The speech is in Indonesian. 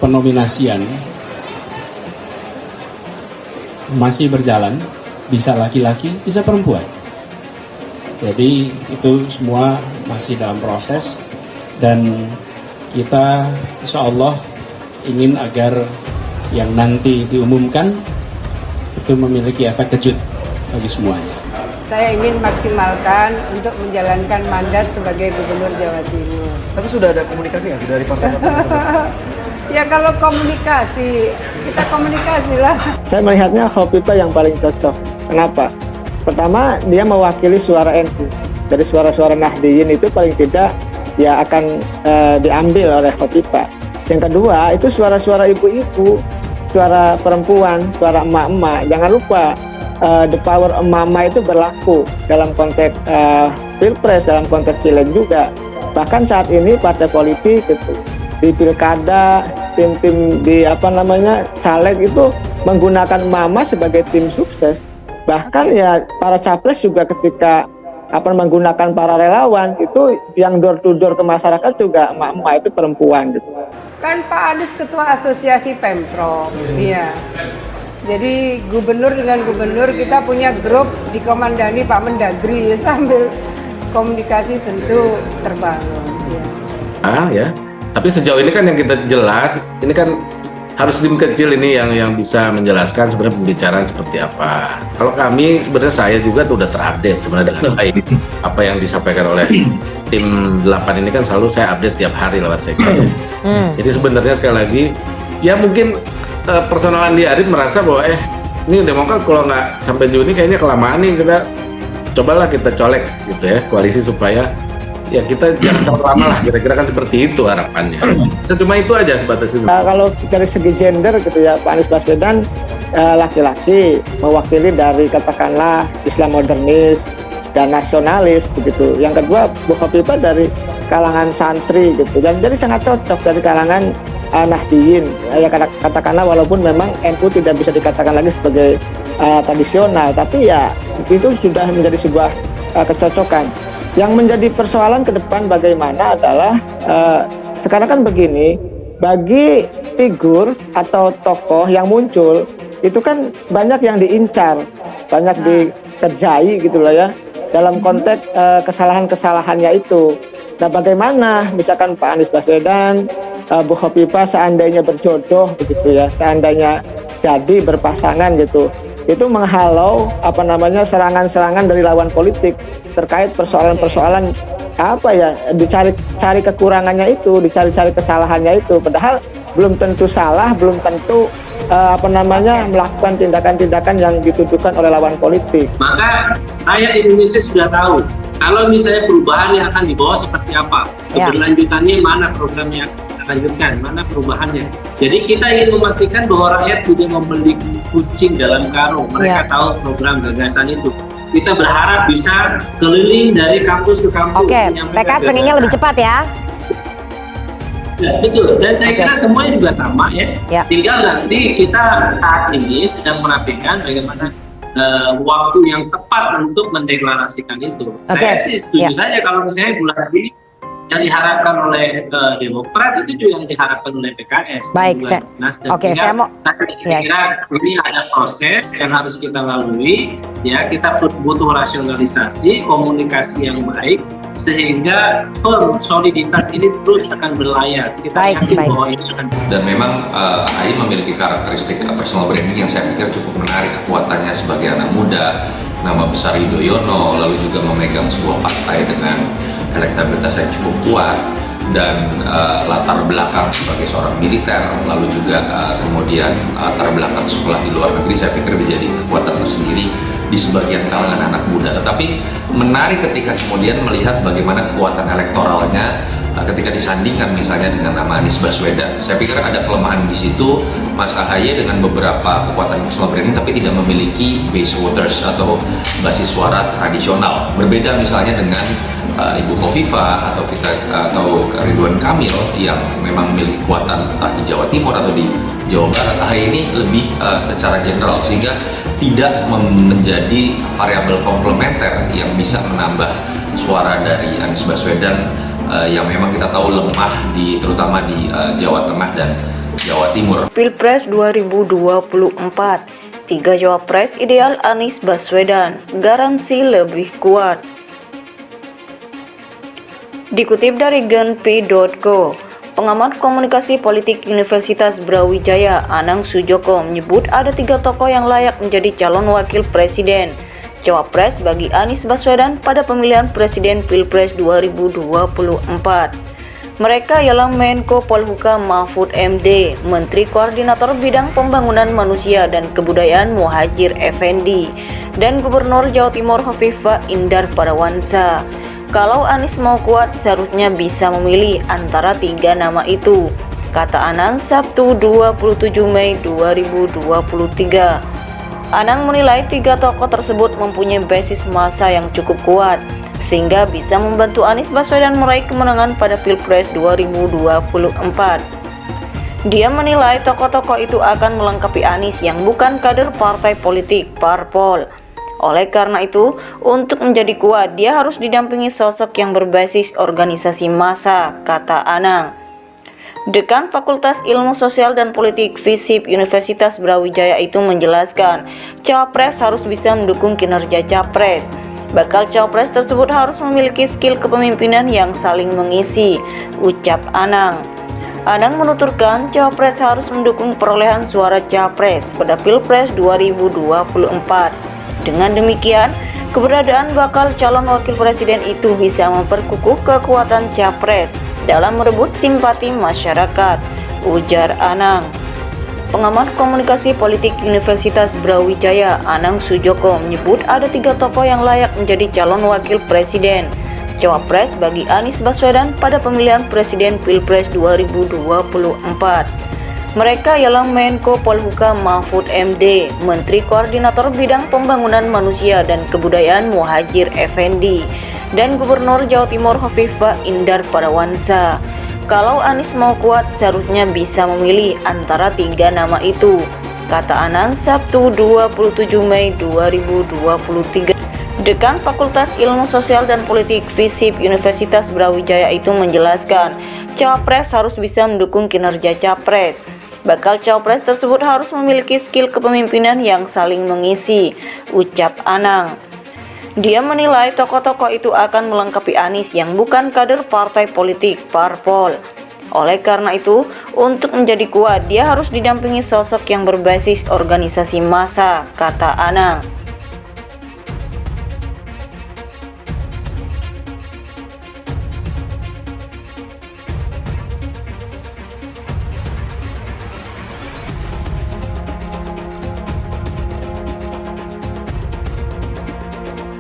penominasian masih berjalan, bisa laki-laki, bisa perempuan. Jadi itu semua masih dalam proses dan kita insya Allah ingin agar yang nanti diumumkan itu memiliki efek kejut bagi semuanya. Saya ingin maksimalkan untuk menjalankan mandat sebagai Gubernur Jawa Timur. Tapi sudah ada komunikasi nggak dari partai-partai tersebut? Ya kalau komunikasi, kita komunikasi lah. Saya melihatnya Khofifah yang paling cocok. Kenapa? Pertama, dia mewakili suara NU. Dari suara-suara Nahdliyin itu paling tidak ya akan diambil oleh Khofifah. Yang kedua, itu suara-suara ibu-ibu, suara perempuan, suara emak-emak. Jangan lupa, the power emak-emak itu berlaku dalam konteks pilpres, dalam konteks pileg juga. Bahkan saat ini partai politik gitu, di pilkada, tim-tim di caleg itu menggunakan mama sebagai tim sukses. Bahkan ya para capres juga ketika menggunakan para relawan itu yang door to door ke masyarakat juga emak-emak itu perempuan gitu. Kan Pak Anies ketua asosiasi Pemprov, iya. Jadi gubernur dengan gubernur kita punya grup dikomandani Pak Mendagri ya, sambil komunikasi tentu terbangun. Ya. Ya. Tapi sejauh ini kan yang kita jelas, ini kan harus tim kecil ini yang bisa menjelaskan sebenarnya pembicaraan seperti apa. Kalau kami sebenarnya saya juga tuh udah terupdate sebenarnya dengan baik. Apa yang disampaikan oleh tim 8 ini kan selalu saya update tiap hari lewat sekjen. Jadi sebenarnya sekali lagi ya mungkin personal Andi Arief merasa bahwa ini Demokrat kalau nggak sampai Juni kayaknya kelamaan nih, cobalah kita colek gitu ya koalisi supaya ya kita jangan terlalu lama lah, kira-kira kan seperti itu harapannya. Cuma itu aja sebatas itu. Kalau dari segi gender gitu ya, Pak Anies Baswedan laki-laki mewakili dari katakanlah Islam modernis dan nasionalis begitu. Yang kedua Bu Khofifah dari kalangan santri gitu, dan jadi sangat cocok dari kalangan Nahdliyin ya, katakanlah walaupun memang NU tidak bisa dikatakan lagi sebagai tradisional, tapi ya itu sudah menjadi sebuah kecocokan. Yang menjadi persoalan ke depan bagaimana adalah sekarang kan begini, bagi figur atau tokoh yang muncul itu kan banyak yang diincar, banyak dikerjai gitu loh ya, dalam konteks kesalahan-kesalahannya itu. Nah bagaimana misalkan Pak Anies Baswedan, Bu Khofifah seandainya berjodoh begitu ya, seandainya jadi berpasangan gitu, itu menghalau serangan-serangan dari lawan politik terkait persoalan-persoalan dicari kekurangannya itu, dicari kesalahannya itu, padahal belum tentu salah, belum tentu melakukan tindakan-tindakan yang ditujukan oleh lawan politik. Maka rakyat Indonesia sudah tahu kalau misalnya perubahan yang akan dibawa seperti apa, keberlanjutannya mana, programnya lanjutkan, mana perubahannya. Jadi kita ingin memastikan bahwa rakyat tidak membeli kucing dalam karung. Mereka tahu program gagasan itu. Kita berharap bisa keliling dari kampus ke kampus. Oke, PKS pengennya lebih cepat ya. Ya, betul. Dan saya kira semuanya juga sama ya. Tinggal nanti kita saat ini sedang merapikan bagaimana waktu yang tepat untuk mendeklarasikan itu. Saya sih setuju saja kalau misalnya bulan ini yang diharapkan oleh Demokrat itu juga yang diharapkan oleh PKS. Baik, saya mau. Kira-kira ini ada proses yang harus kita lalui, ya kita butuh rasionalisasi, komunikasi yang baik, sehingga soliditas ini terus akan berlayar. Kita yakin bahwa ini akan. Dan memang AHY memiliki karakteristik personal branding yang saya pikir cukup menarik, kekuatannya sebagai anak muda, nama besar Yudhoyono, lalu juga memegang sebuah partai dengan elektabilitas yang cukup kuat dan latar belakang sebagai seorang militer, lalu juga kemudian latar belakang sekolah di luar negeri, saya pikir menjadi kekuatan tersendiri di sebagian kalangan anak muda. Tetapi menarik ketika kemudian melihat bagaimana kekuatan elektoralnya ketika disandingkan misalnya dengan nama Anies Baswedan. Saya pikir ada kelemahan di situ, Mas AHY dengan beberapa kekuatan personal branding tapi tidak memiliki base voters atau basis suara tradisional. Berbeda misalnya dengan Ibu Khofifah atau Ridwan Kamil yang memang memiliki kekuatan entah di Jawa Timur atau di Jawa Barat. AHY ini lebih secara general sehingga tidak menjadi variabel komplementer yang bisa menambah suara dari Anies Baswedan yang memang kita tahu lemah terutama di Jawa Tengah dan Jawa Timur. Pilpres 2024, 3 Cawapres ideal Anies Baswedan, garansi lebih kuat. Dikutip dari genpi.co, pengamat komunikasi politik Universitas Brawijaya, Anang Sujoko, menyebut ada 3 tokoh yang layak menjadi calon wakil presiden, cawapres bagi Anies Baswedan pada pemilihan presiden Pilpres 2024. Mereka ialah Menko Polhukam Mahfud MD, Menteri Koordinator Bidang Pembangunan Manusia dan Kebudayaan Muhadjir Effendi, dan Gubernur Jawa Timur Hovifah Indar Parawansa. Kalau Anies mau kuat, seharusnya bisa memilih antara 3 nama itu, kata Anang Sabtu 27 Mei 2023. Anang menilai 3 tokoh tersebut mempunyai basis massa yang cukup kuat, sehingga bisa membantu Anies Baswedan meraih kemenangan pada Pilpres 2024. Dia menilai tokoh-tokoh itu akan melengkapi Anies yang bukan kader partai politik parpol. Oleh karena itu, untuk menjadi kuat, dia harus didampingi sosok yang berbasis organisasi massa, kata Anang. Dekan Fakultas Ilmu Sosial dan Politik FISIP Universitas Brawijaya itu menjelaskan, cawapres harus bisa mendukung kinerja capres. Bakal cawapres tersebut harus memiliki skill kepemimpinan yang saling mengisi, ucap Anang. Anang menuturkan cawapres harus mendukung perolehan suara capres pada Pilpres 2024. Dengan demikian, keberadaan bakal calon wakil presiden itu bisa memperkukuh kekuatan capres dalam merebut simpati masyarakat, ujar Anang. Pengamat komunikasi politik Universitas Brawijaya, Anang Sujoko, menyebut ada 3 tokoh yang layak menjadi calon wakil presiden, cawapres bagi Anies Baswedan pada pemilihan presiden Pilpres 2024. Mereka ialah Menko Polhukam Mahfud MD, Menteri Koordinator Bidang Pembangunan Manusia dan Kebudayaan Muhadjir Effendi, dan Gubernur Jawa Timur Hovifah Indar Parawansa. Kalau Anies mau kuat, seharusnya bisa memilih antara 3 nama itu, kata Anang Sabtu 27 Mei 2023. Dekan Fakultas Ilmu Sosial dan Politik FISIP Universitas Brawijaya itu menjelaskan, cawapres harus bisa mendukung kinerja capres. Bakal cawapres tersebut harus memiliki skill kepemimpinan yang saling mengisi, ucap Anang. Dia menilai tokoh-tokoh itu akan melengkapi Anies yang bukan kader partai politik parpol. Oleh karena itu, untuk menjadi kuat, dia harus didampingi sosok yang berbasis organisasi massa, kata Anang.